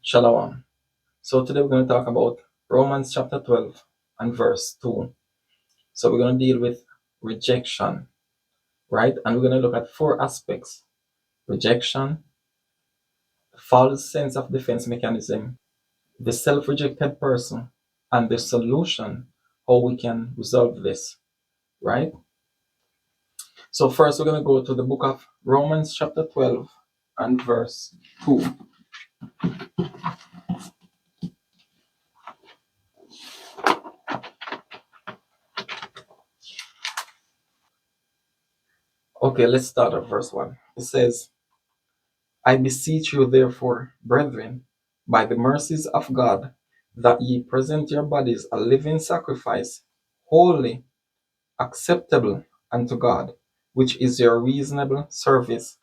Shalom. So today we're going to talk about Romans chapter 12 and verse 2. So we're going to deal with rejection, right? And we're going to look at four aspects: rejection, false sense of defense mechanism, the self-rejected person, and the solution, how we can resolve this, right? So first we're going to go to the book of Romans chapter 12 and verse 2. Okay, let's start at verse 1. It says, I beseech you, therefore, brethren, by the mercies of God, that ye present your bodies a living sacrifice, holy, acceptable unto God, which is your reasonable service.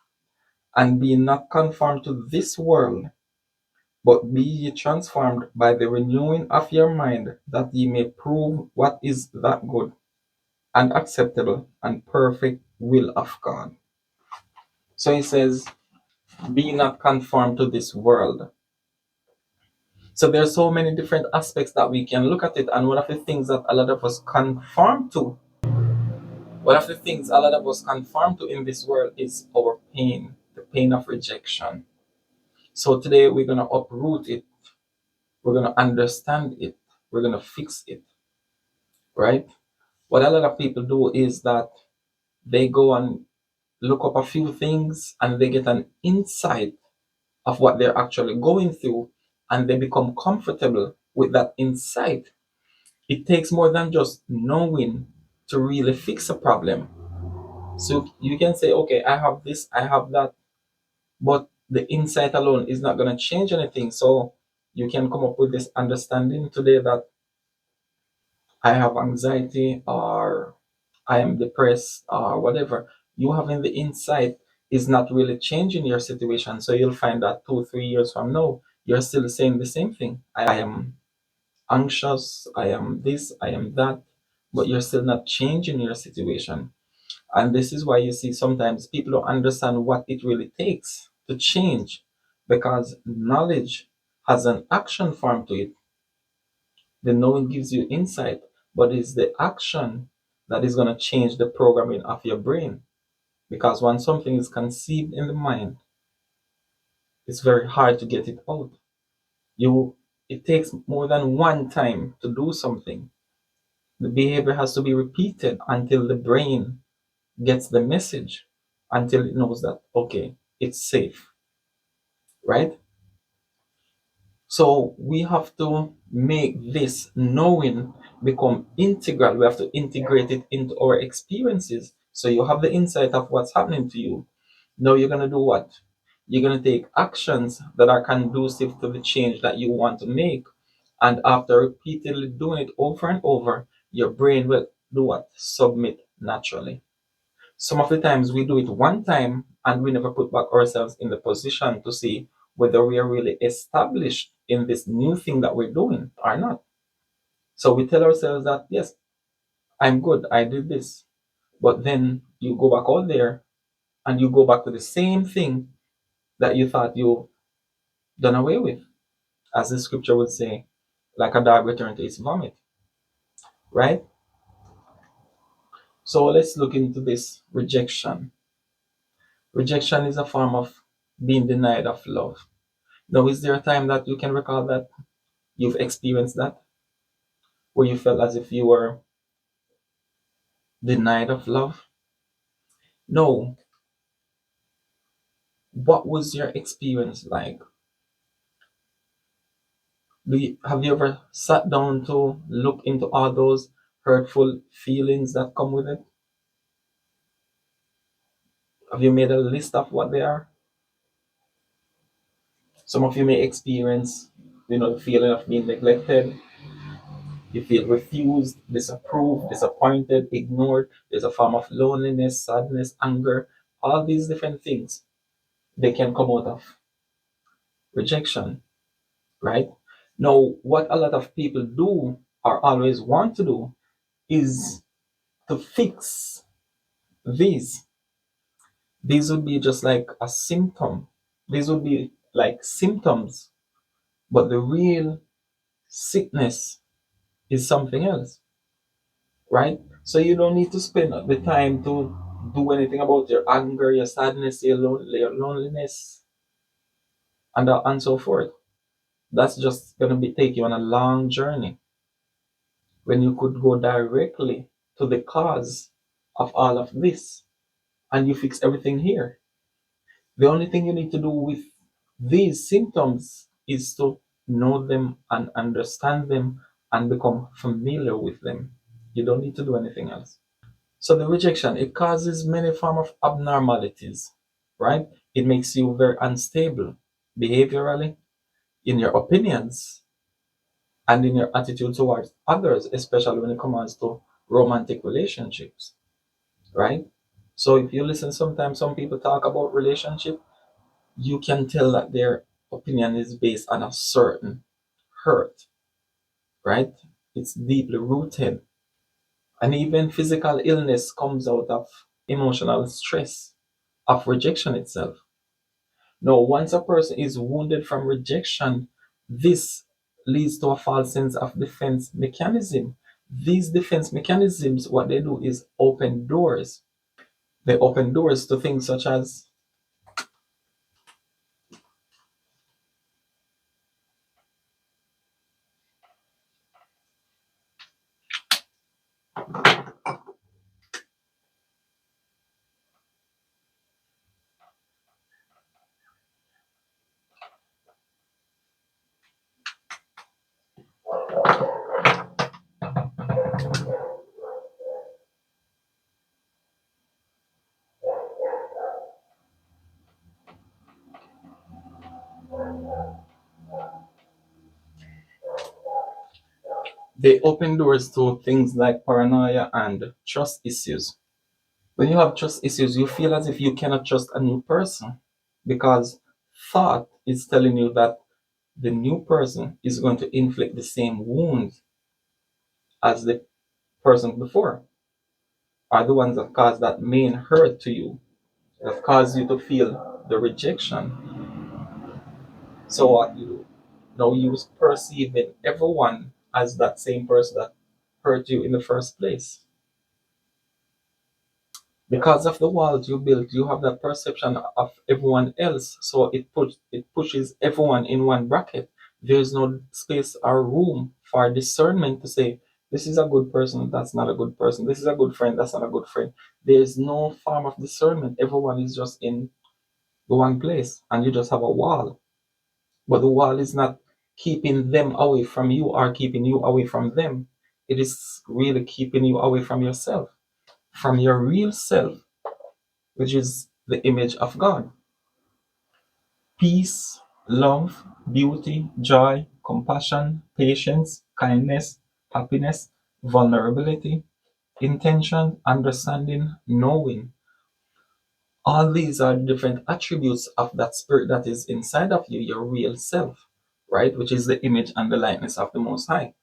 And be not conformed to this world, but be ye transformed by the renewing of your mind, that ye may prove what is that good and acceptable and perfect will of God. So he says, be not conformed to this world. So there's so many different aspects that we can look at it, and one of the things that a lot of us conform to, one of the things a lot of us conform to in this world is our pain, the pain of rejection. So today we're gonna uproot it, we're gonna understand it, we're gonna fix it, right? What a lot of people do is that they go and look up a few things and they get an insight of what they're actually going through, and they become comfortable with that insight. It takes more than just knowing to really fix a problem. So you can say, okay, I have this, I have that, but the insight alone is not going to change anything. So you can come up with this understanding today that I have anxiety, or I am depressed, or whatever. You having the insight is not really changing your situation. So you'll find that 2, 3 years from now, you're still saying the same thing. I am anxious, I am this, I am that, but you're still not changing your situation. And this is why you see sometimes people don't understand what it really takes to change, because knowledge has an action form to it. The knowing gives you insight, but it's the action that is going to change the programming of your brain. Because when something is conceived in the mind, it's very hard to get it out. It takes more than one time to do something. The behavior has to be repeated until the brain gets the message, until it knows that, okay, it's safe, right? So we have to make this knowing become integral. We have to integrate it into our experiences. So you have the insight of what's happening to you. Now you're going to do what? You're going to take actions that are conducive to the change that you want to make. And after repeatedly doing it over and over, your brain will do what? Submit naturally. Some of the times we do it one time and we never put back ourselves in the position to see whether we are really established in this new thing that we're doing or not. So we tell ourselves that, yes, I'm good, I did this. But then you go back out there and you go back to the same thing that you thought you done away with. As the scripture would say, like a dog return to its vomit, right? So let's look into this rejection. Rejection is a form of being denied of love. Now, is there a time that you can recall that you've experienced that, where you felt as if you were denied of love? No. What was your experience like? Have you ever sat down to look into all those hurtful feelings that come with it? Have you made a list of what they are? Some of you may experience, the feeling of being neglected. You feel refused, disapproved, disappointed, ignored. There's a form of loneliness, sadness, anger, all these different things. They can come out of rejection, right? Now, what a lot of people do or always want to do is to fix these. These would be just like a symptom. These would be like symptoms But the real sickness is something else, right? So you don't need to spend the time to do anything about your anger, your sadness, your loneliness, and so forth. That's just going to be take you on a long journey when you could go directly to the cause of all of this and you fix everything here. The only thing you need to do with these symptoms is to know them and understand them and become familiar with them. You don't need to do anything else. So the rejection, it causes many form of abnormalities, right? It makes you very unstable behaviorally, in your opinions, and in your attitude towards others, especially when it comes to romantic relationships, right? So if you listen, sometimes some people talk about relationship, you can tell that their opinion is based on a certain hurt, right? It's deeply rooted. And even physical illness comes out of emotional stress, of rejection itself. Now, once a person is wounded from rejection, this leads to a false sense of defense mechanism. These defense mechanisms, what they do is open doors. They open doors to things such as they open doors to things like paranoia and trust issues. When you have trust issues, you feel as if you cannot trust a new person because thought is telling you that the new person is going to inflict the same wounds as the person before, are the ones that cause that main hurt to you, that cause you to feel the rejection. So what you do? Now you perceiving everyone as that same person that hurt you in the first place. Because of the walls you built, you have that perception of everyone else. So it pushes everyone in one bracket. There's no space or room for discernment to say this is a good person, that's not a good person. This is a good friend, that's not a good friend. There's no form of discernment. Everyone is just in the one place, and you just have a wall. But the wall is not keeping them away from you or keeping you away from them. It is really keeping you away from yourself, from your real self, which is the image of God. Peace, love, beauty, joy, compassion, patience, kindness, happiness, vulnerability, intention, understanding, knowing. All these are different attributes of that spirit that is inside of you, your real self, right? Which is the image and the likeness of the Most High.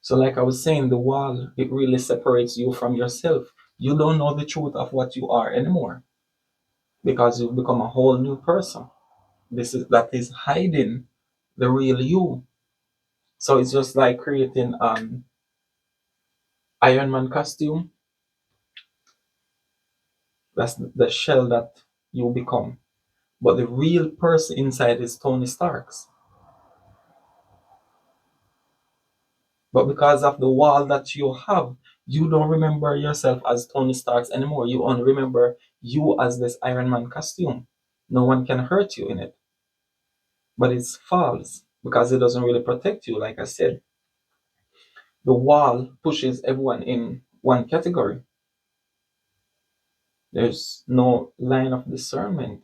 So, like I was saying, the wall, it really separates you from yourself. You don't know the truth of what you are anymore because you've become a whole new person. This is that is hiding the real you. So it's just like creating an Iron Man costume. That's the shell that you become. But the real person inside is Tony Stark's. But because of the wall that you have, you don't remember yourself as Tony Stark's anymore. You only remember you as this Iron Man costume. No one can hurt you in it. But it's false because it doesn't really protect you, like I said. The wall pushes everyone in one category. There's no line of discernment.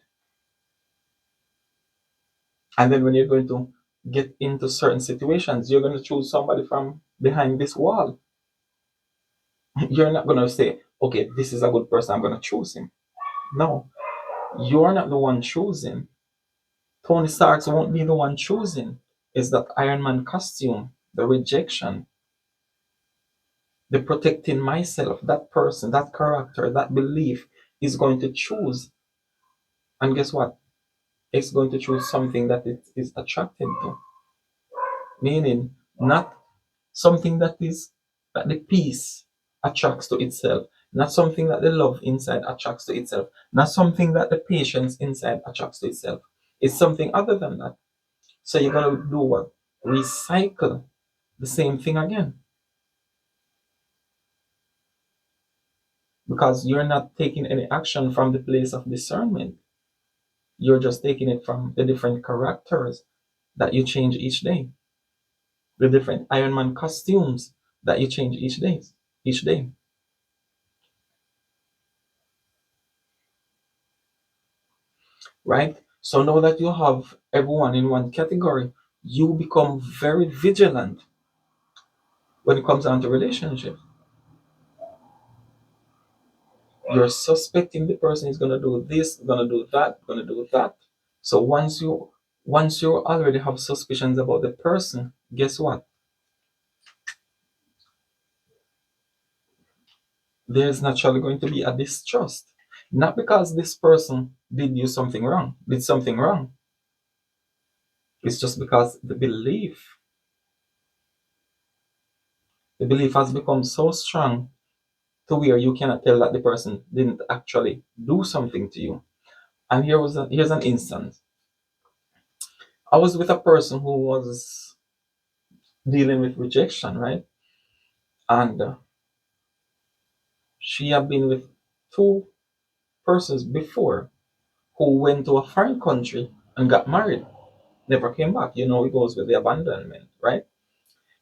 And then when you're going to get into certain situations, you're going to choose somebody from behind this wall. You're not going to say, okay, this is a good person, I'm going to choose him. No, you're not the one choosing. Tony Stark won't be the one choosing. It's that Iron Man costume, the rejection, the protecting myself, that person, that character, that belief is going to choose. And guess what? It's going to choose something that it is attracted to. meaning not something that the peace attracts to itself, not something that the love inside attracts to itself, not something that the patience inside attracts to itself. It's something other than that. So you're gonna do what? Recycle the same thing again, because you're not taking any action from the place of discernment. You're just taking it from the different characters that you change each day, the different Iron Man costumes that you change each day. Right? So now that you have everyone in one category, you become very vigilant when it comes down to relationships. You're suspecting the person is gonna do this, gonna do that, gonna do that. So once you already have suspicions about the person, guess what? There's naturally going to be a distrust. Not because this person did something wrong. It's just because the belief has become so strong to where you cannot tell that the person didn't actually do something to you. And here's an instance. I was with a person who was dealing with rejection, right? And she had been with two persons before who went to a foreign country and got married, never came back. It goes with the abandonment, right?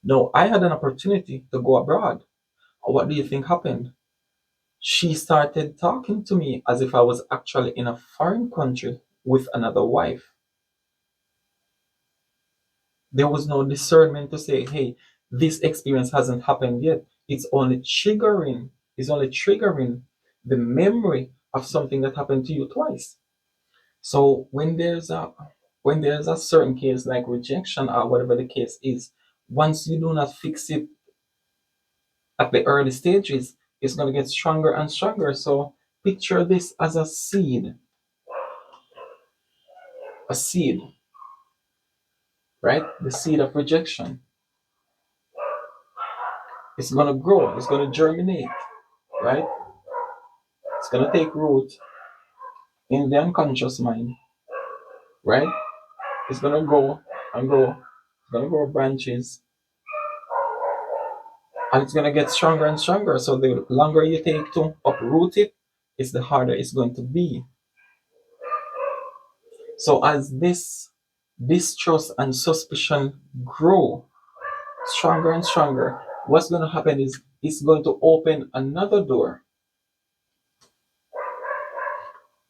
Now, I had an opportunity to go abroad. What do you think happened? She started talking to me as if I was actually in a foreign country with another wife. There was no discernment to say, hey, this experience hasn't happened yet. It's only triggering the memory of something that happened to you twice. So when there's a certain case like rejection or whatever the case is, once you do not fix it at the early stages, it's going to get stronger and stronger. So picture this as a seed, right? The seed of rejection. It's going to grow, it's going to germinate, right? It's going to take root in the unconscious mind, right? It's going to grow and grow. It's going to grow branches, and it's going to get stronger and stronger. So the longer you take to uproot it, it's the harder it's going to be. So as this distrust and suspicion grow stronger and stronger, what's going to happen is it's going to open another door.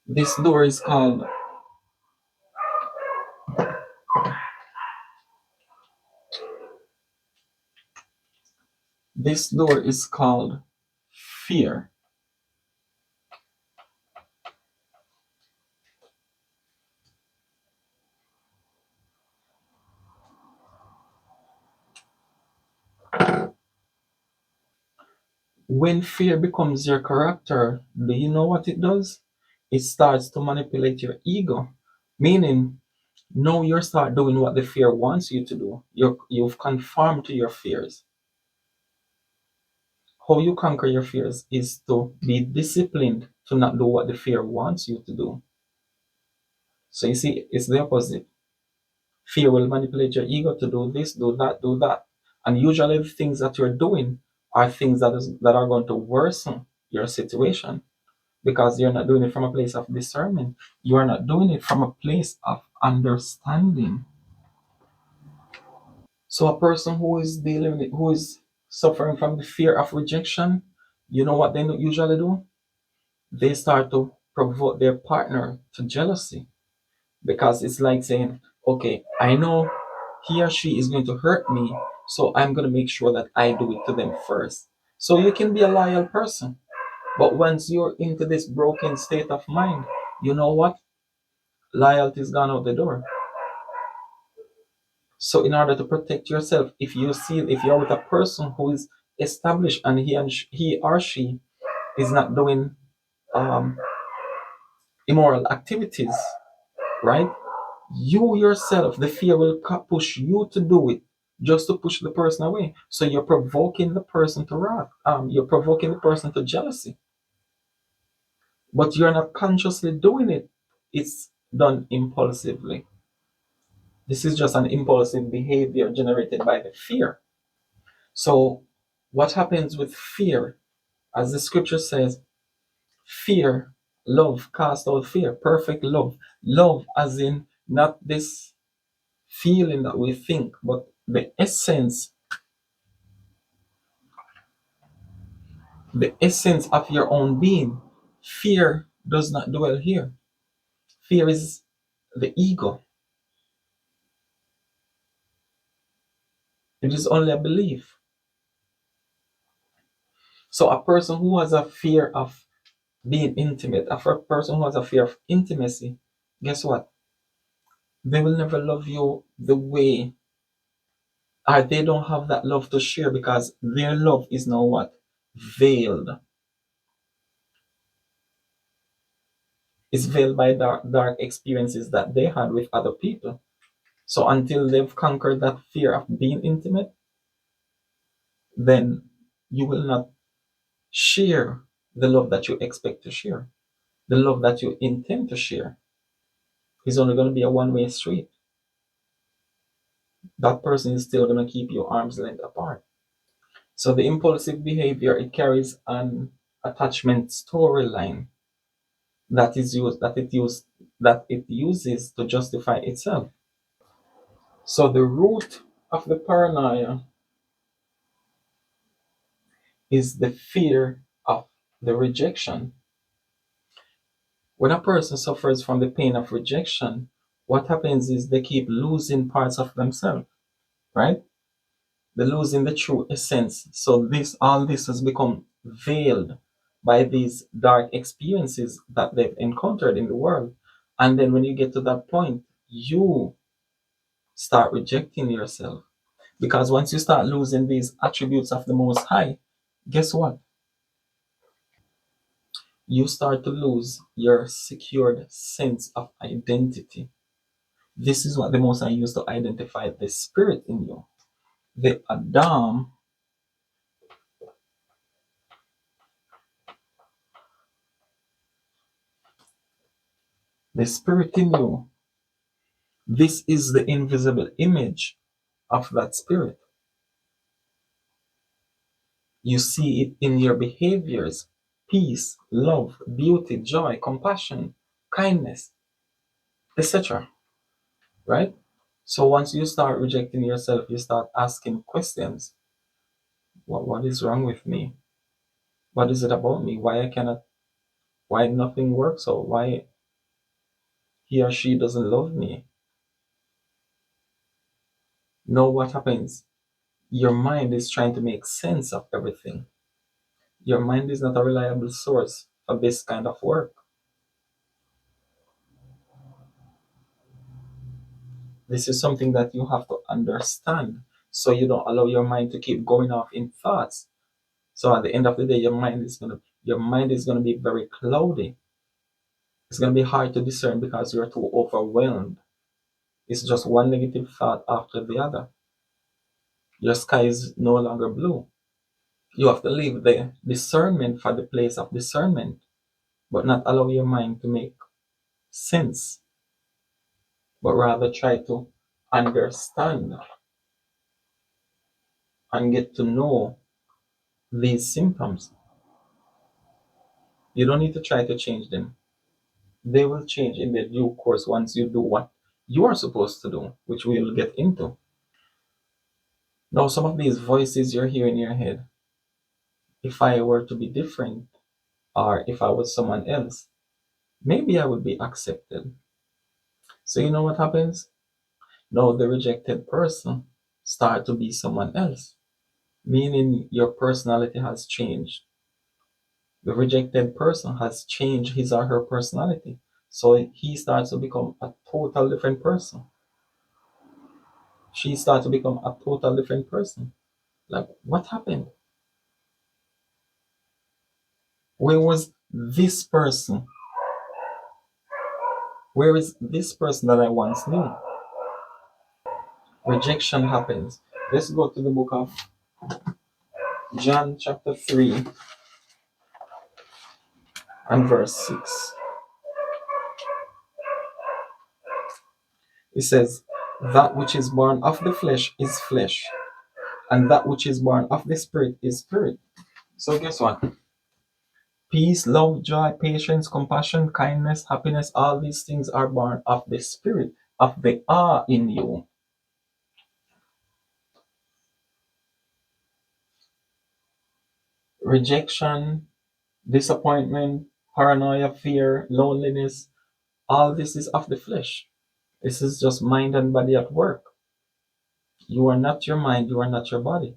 This door is called this door is called fear. When fear becomes your character, do you know what it does? It starts to manipulate your ego, meaning now you start doing what the fear wants you to do. You've conformed to your fears. How you conquer your fears is to be disciplined to not do what the fear wants you to do. So you see, it's the opposite. Fear will manipulate your ego to do this, do that, do that. And usually the things that you're doing are things that are going to worsen your situation, because you're not doing it from a place of discernment. You are not doing it from a place of understanding. So a person who is suffering from the fear of rejection, you know what they usually do? They start to provoke their partner to jealousy, because it's like saying, okay, I know he or she is going to hurt me, so I'm going to make sure that I do it to them first. So you can be a loyal person, but once you're into this broken state of mind, you know what? Loyalty's gone out the door. So in order to protect yourself, if you're with a person who is established and he or she is not doing um, immoral activities, right? You yourself, the fear will push you to do it just to push the person away. So you're provoking the person to wrath. You're provoking the person to jealousy, but you're not consciously doing it. It's done impulsively. This is just an impulsive behavior generated by the fear. So, what happens with fear? As the scripture says, fear, love cast out fear, perfect love. Love, as in not this feeling that we think, but the essence of your own being. Fear does not dwell here. Fear is the ego, it is only a belief. So, a person who has a fear of being intimate, a person who has a fear of intimacy, guess what? They will never love you the way, or they don't have that love to share because their love is now what? Veiled. It's veiled by dark experiences that they had with other people. So until they've conquered that fear of being intimate, then you will not share the love that you expect to share. The love that you intend to share is only going to be a one-way street. That person is still going to keep you arm's length apart. So the impulsive behavior, it carries an attachment storyline that it uses to justify itself. So the root of the paranoia is the fear of the rejection. When a person suffers from the pain of rejection, what happens is they keep losing parts of themselves, right? They're losing the true essence. So all this has become veiled by these dark experiences that they've encountered in the world. And then when you get to that point, you start rejecting yourself. Because once you start losing these attributes of the Most High, guess what? You start to lose your secured sense of identity. This is what the Most High used to identify the spirit in you. The Adam, the spirit in you, this is the invisible image of that spirit. You see it in your behaviors: peace, love, beauty, joy, compassion, kindness, etc. Right? So once you start rejecting yourself, you start asking questions. What is wrong with me? What is it about me? Why nothing works out? Why he or she doesn't love me? Know what happens? Your mind is trying to make sense of everything. Your mind is not a reliable source for this kind of work. This is something that you have to understand so you don't allow your mind to keep going off in thoughts. So at the end of the day, your mind is gonna be very cloudy. It's gonna be hard to discern because you're too overwhelmed. It's just one negative thought after the other. Your sky is no longer blue. You have to leave the discernment for the place of discernment, but not allow your mind to make sense, but rather try to understand and get to know these symptoms. You don't need to try to change them. They will change in their due course once you do what you are supposed to do, which we will get into. Now, some of these voices you're hearing in your head, if I were to be different, or if I was someone else, maybe I would be accepted. So you know what happens? Now the rejected person start to be someone else, meaning your personality has changed. The rejected person has changed his or her personality. So he starts to become a total different person. She starts to become a total different person. Like, what happened? Where was this person? Where is this person that I once knew? Rejection happens. Let's go to the book of John, chapter 3, and verse 6. It says, "That which is born of the flesh is flesh, and that which is born of the spirit is spirit." So, guess what? Peace, love, joy, patience, compassion, kindness, happiness, all these things are born of the spirit, of the are in you. Rejection, disappointment, paranoia, fear, loneliness, all this is of the flesh. This is just mind and body at work. You are not your mind, you are not your body.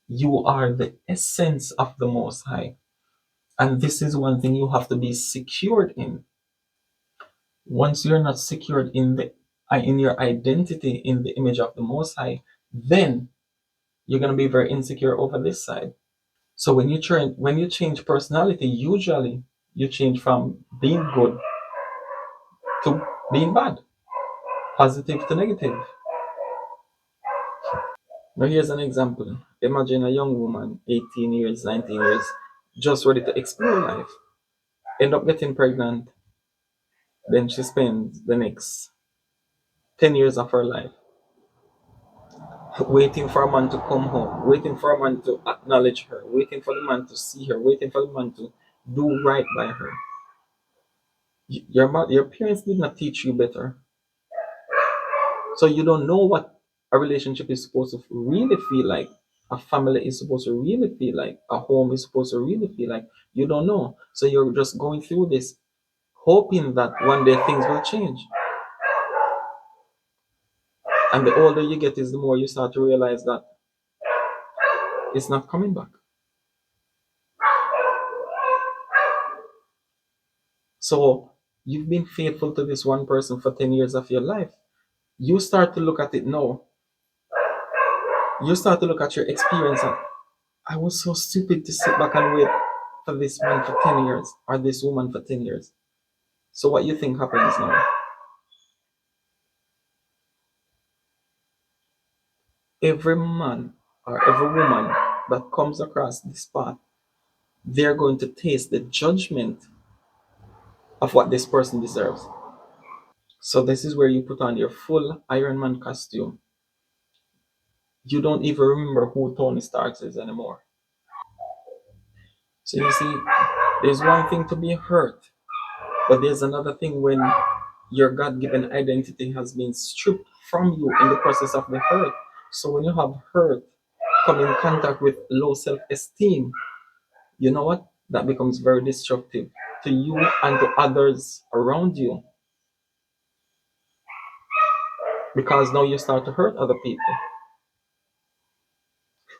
You are the essence of the Most High. And this is one thing you have to be secured in. Once you're not secured in your identity in the image of the Most High, then you're gonna be very insecure over this side. So when you change personality, usually you change from being good to being bad, positive to negative. Now here's an example. Imagine a young woman, 18 years, 19 years, just ready to explore life, end up getting pregnant, then she spends the next 10 years of her life waiting for a man to come home, waiting for a man to acknowledge her, waiting for the man to see her, waiting for the man to do right by her. Your parents did not teach you better. So you don't know what a relationship is supposed to really feel like. A family is supposed to really feel like. A home is supposed to really feel like. You don't know. So you're just going through this, hoping that one day things will change. And the older you get is the more you start to realize that it's not coming back. So you've been faithful to this one person for 10 years of your life. You start to look at it now. You start to look at your experience and I was so stupid to sit back and wait for this man for 10 years or this woman for 10 years. So what you think happens now? Every man or every woman that comes across this path, they're going to taste the judgment of what this person deserves. So this is where you put on your full Iron Man costume. You don't even remember who Tony Stark is anymore. So you see, there's one thing to be hurt, but there's another thing when your God given identity has been stripped from you in the process of the hurt. So when you have hurt, come in contact with low self esteem, you know what? That becomes very destructive to you and to others around you because now you start to hurt other people.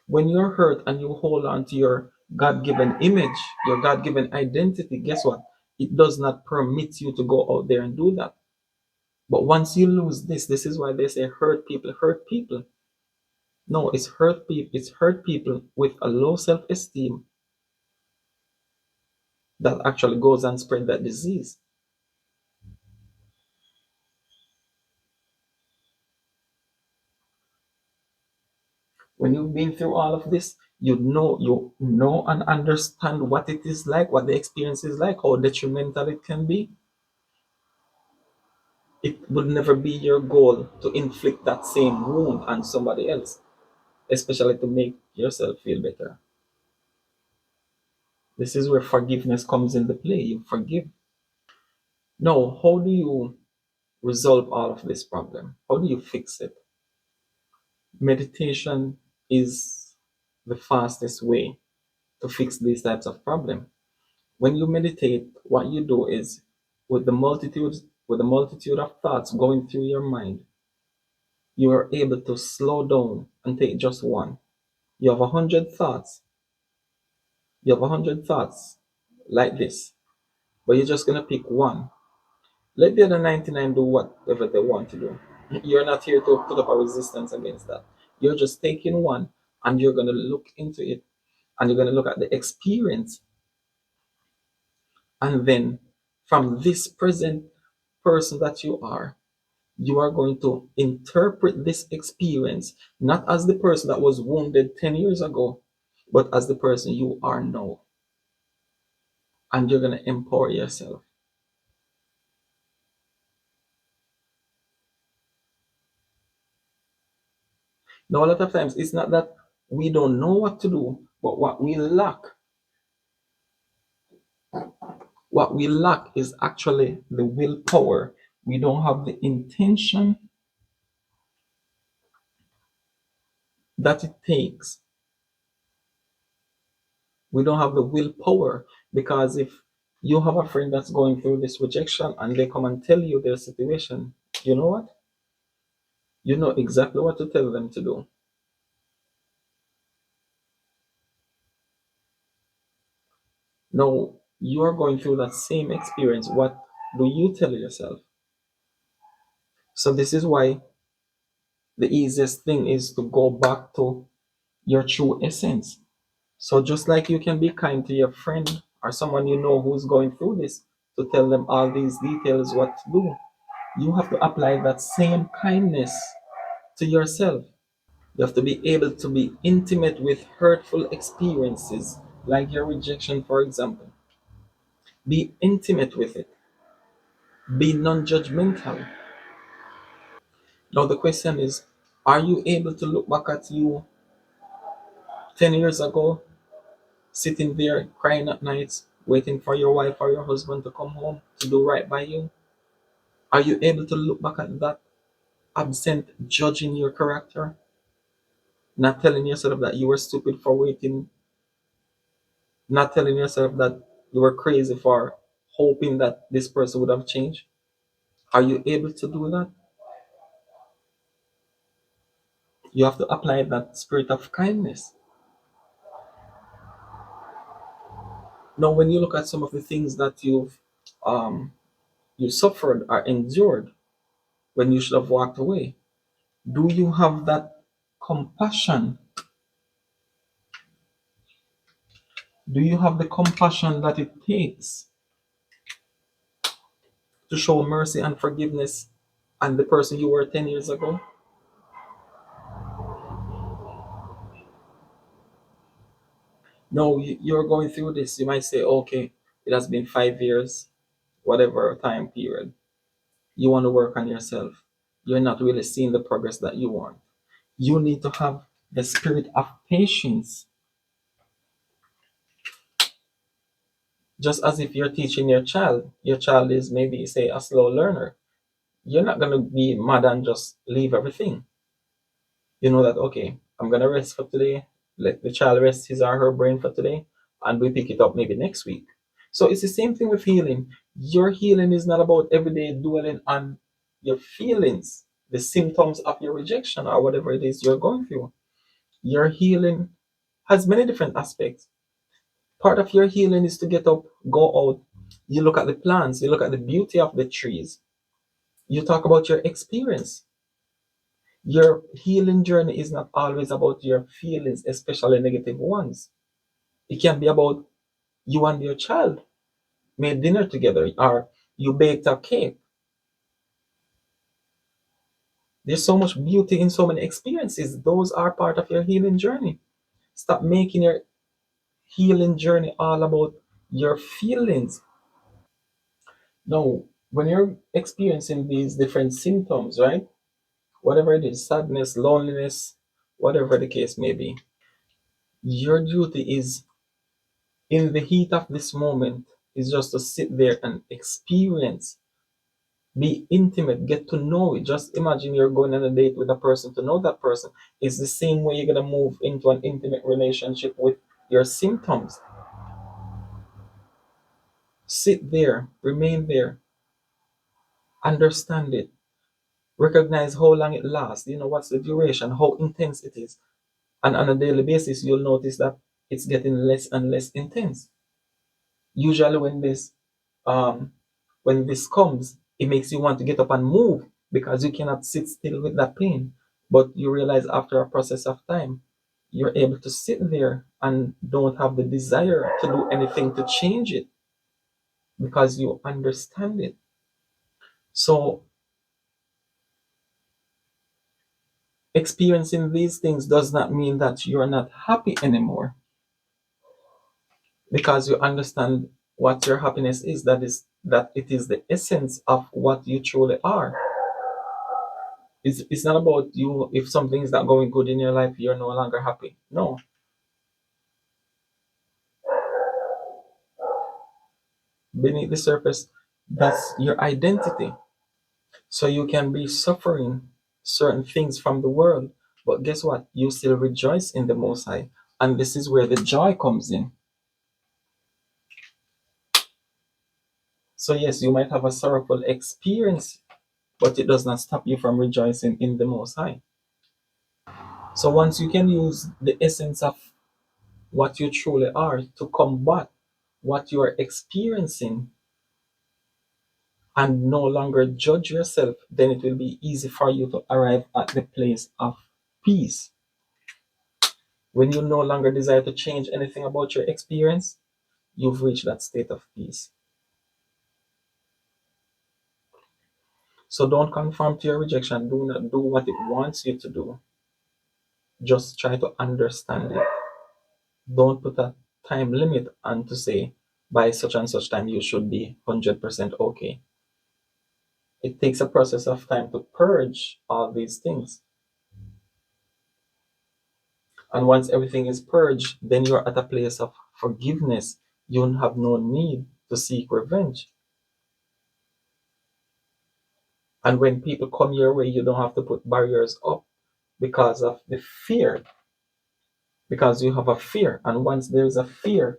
When you're hurt and you hold on to your God given image, your God given identity, guess what? It does not permit you to go out there and do that. But once you lose this is why they say hurt people, hurt people. No, it's hurt people with a low self-esteem that actually goes and spread that disease. When you've been through all of this, you know and understand what it is like, what the experience is like, how detrimental it can be. It would never be your goal to inflict that same wound on somebody else, especially to make yourself feel better. This is where forgiveness comes into play. You forgive. Now, how do you resolve all of this problem? How do you fix it? Meditation is the fastest way to fix these types of problems. When you meditate, what you do is with the multitude of thoughts going through your mind, you are able to slow down and take just one. You have 100 thoughts. You have 100 thoughts like this, but you're just gonna pick one. Let the other 99 do whatever they want to do. You're not here to put up a resistance against that. You're just taking one and you're gonna look into it and you're gonna look at the experience. And then from this present person that you are, You are going to interpret this experience not as the person that was wounded 10 years ago, but as the person you are now. And you're going to empower yourself. Now, a lot of times, it's not that we don't know what to do, but what we lack is actually the willpower. We don't have the intention that it takes. We don't have the willpower, because if you have a friend that's going through this rejection and they come and tell you their situation, you know what? You know exactly what to tell them to do. Now, you are going through that same experience. What do you tell yourself? So, this is why the easiest thing is to go back to your true essence. So, just like you can be kind to your friend or someone you know who's going through this, to tell them all these details what to do, you have to apply that same kindness to yourself. You have to be able to be intimate with hurtful experiences, like your rejection, for example. Be intimate with it, be non judgmental. Now, the question is, are you able to look back at you 10 years ago, sitting there crying at night, waiting for your wife or your husband to come home to do right by you? Are you able to look back at that, absent judging your character, not telling yourself that you were stupid for waiting, not telling yourself that you were crazy for hoping that this person would have changed? Are you able to do that? You have to apply that spirit of kindness. Now, when you look at some of the things that um, you suffered or endured when you should have walked away, do you have that compassion? Do you have the compassion that it takes to show mercy and forgiveness and the person you were 10 years ago? No, you're going through this. You might say, okay, it has been 5 years, whatever time period. You want to work on yourself. You're not really seeing the progress that you want. You need to have the spirit of patience, just as if you're teaching your child is maybe, say, a slow learner. You're not going to be mad and just leave everything. You know that, okay, I'm going to rest for today, let the child rest his or her brain for today, and we pick it up maybe next week. So it's the same thing with healing. Your healing is not about every day dwelling on your feelings, the symptoms of your rejection or whatever it is you're going through. Your healing has many different aspects. Part of your healing is to get up, go out, you look at the plants, you look at the beauty of the trees, you talk about your experience. Your healing journey is not always about your feelings, especially negative ones. It can be about you and your child made dinner together, or you baked a cake. There's so much beauty in so many experiences. Those are part of your healing journey. Stop making your healing journey all about your feelings. Now, when you're experiencing these different symptoms, right? Whatever it is, sadness, loneliness, whatever the case may be, your duty is, in the heat of this moment, is just to sit there and experience, be intimate, get to know it. Just imagine you're going on a date with a person. To know that person is the same way you're going to move into an intimate relationship with your symptoms. Sit there, remain there, understand it, recognize how long it lasts. You know, what's the duration, how intense it is. And on a daily basis, you'll notice that it's getting less and less intense. Usually, um, when this comes, it makes you want to get up and move because you cannot sit still with that pain. But you realize after a process of time, you're able to sit there and don't have the desire to do anything to change it because you understand it. So experiencing these things does not mean that you're not happy anymore, because you understand what your happiness is. That it is the essence of what you truly are. It's not about you. If something is not going good in your life, you're no longer happy. No, beneath the surface, that's your identity. So you can be suffering certain things from the world, but guess what? You still rejoice in the Most High. And this is where the joy comes in. So, yes, you might have a sorrowful experience, but it does not stop you from rejoicing in the Most High. So, once you can use the essence of what you truly are to combat what you are experiencing and no longer judge yourself, then it will be easy for you to arrive at the place of peace. When you no longer desire to change anything about your experience, you've reached that state of peace. So don't conform to your rejection. Do not do what it wants you to do. Just try to understand it. Don't put a time limit on to say by such and such time you should be 100% okay. It takes a process of time to purge all these things. And once everything is purged, then you're at a place of forgiveness. You have no need to seek revenge. And when people come your way, you don't have to put barriers up because of the fear, because you have a fear. And once there's a fear,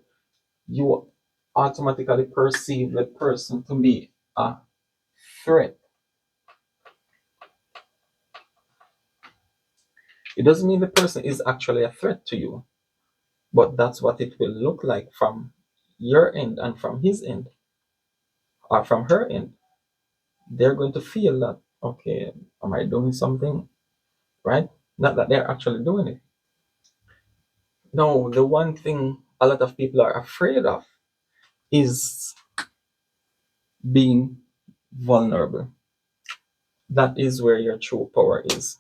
you automatically perceive the person to be a threat. It doesn't mean the person is actually a threat to you, but that's what it will look like from your end and from his end or from her end. They're going to feel that, okay, am I doing something right? Not that they're actually doing it. No, the one thing a lot of people are afraid of is being vulnerable. That is where your true power is.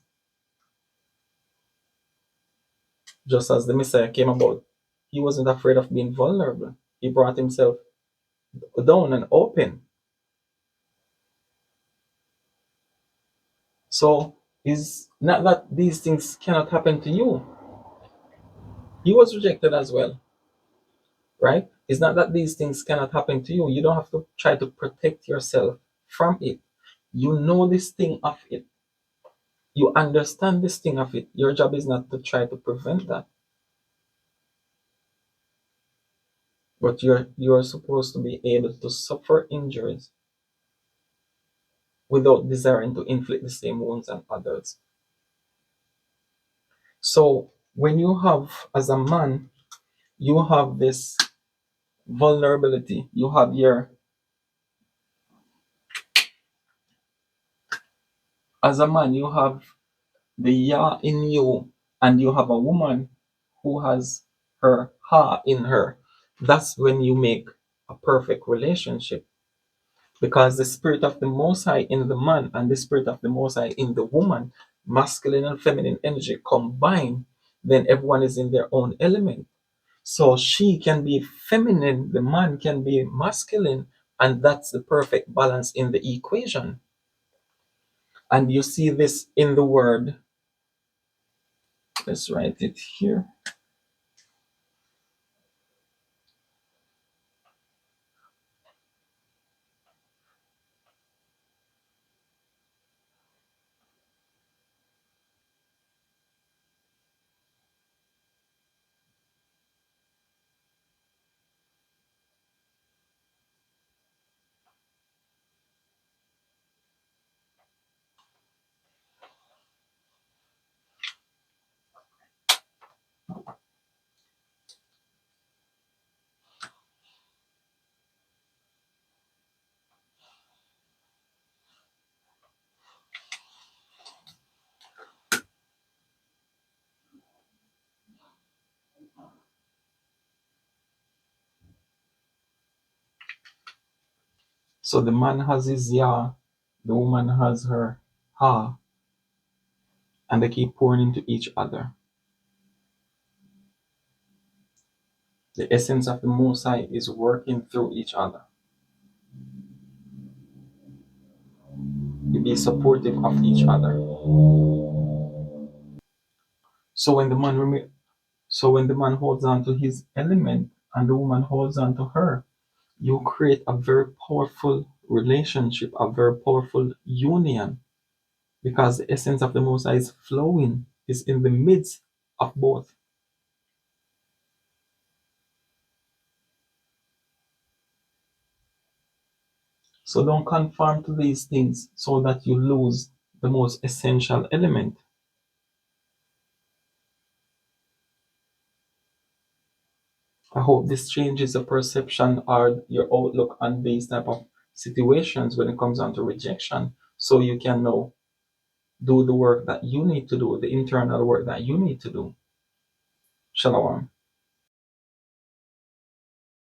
Just as the Messiah came about, he wasn't afraid of being vulnerable. He brought himself down and open. So it's not that these things cannot happen to you. He was rejected as well, right? It's not that these things cannot happen to you. You don't have to try to protect yourself from it. You know this thing of it. You understand this thing of it. Your job is not to try to prevent that, but you're supposed to be able to suffer injuries without desiring to inflict the same wounds on others. So when you have, as a man, you have this vulnerability. You have as a man, you have the Yah in you, and you have a woman who has her Ha in her. That's when you make a perfect relationship, because the spirit of the Most High in the man and the spirit of the Most High in the woman, masculine and feminine energy combine, then everyone is in their own element. So she can be feminine, the man can be masculine, and that's the perfect balance in the equation. And you see this in the word. Let's write it here. So the man has his Yah, the woman has her Ha, and they keep pouring into each other. The essence of the Most High is working through each other to be supportive of each other. So when the man so when the man holds on to his element and the woman holds on to her, you create a very powerful relationship, a very powerful union, because the essence of the Most High is flowing, is in the midst of both. So don't conform to these things so that you lose the most essential element. I hope this changes the perception or your outlook on these type of situations when it comes down to rejection, so you can now do the work that you need to do, the internal work that you need to do. Shalom.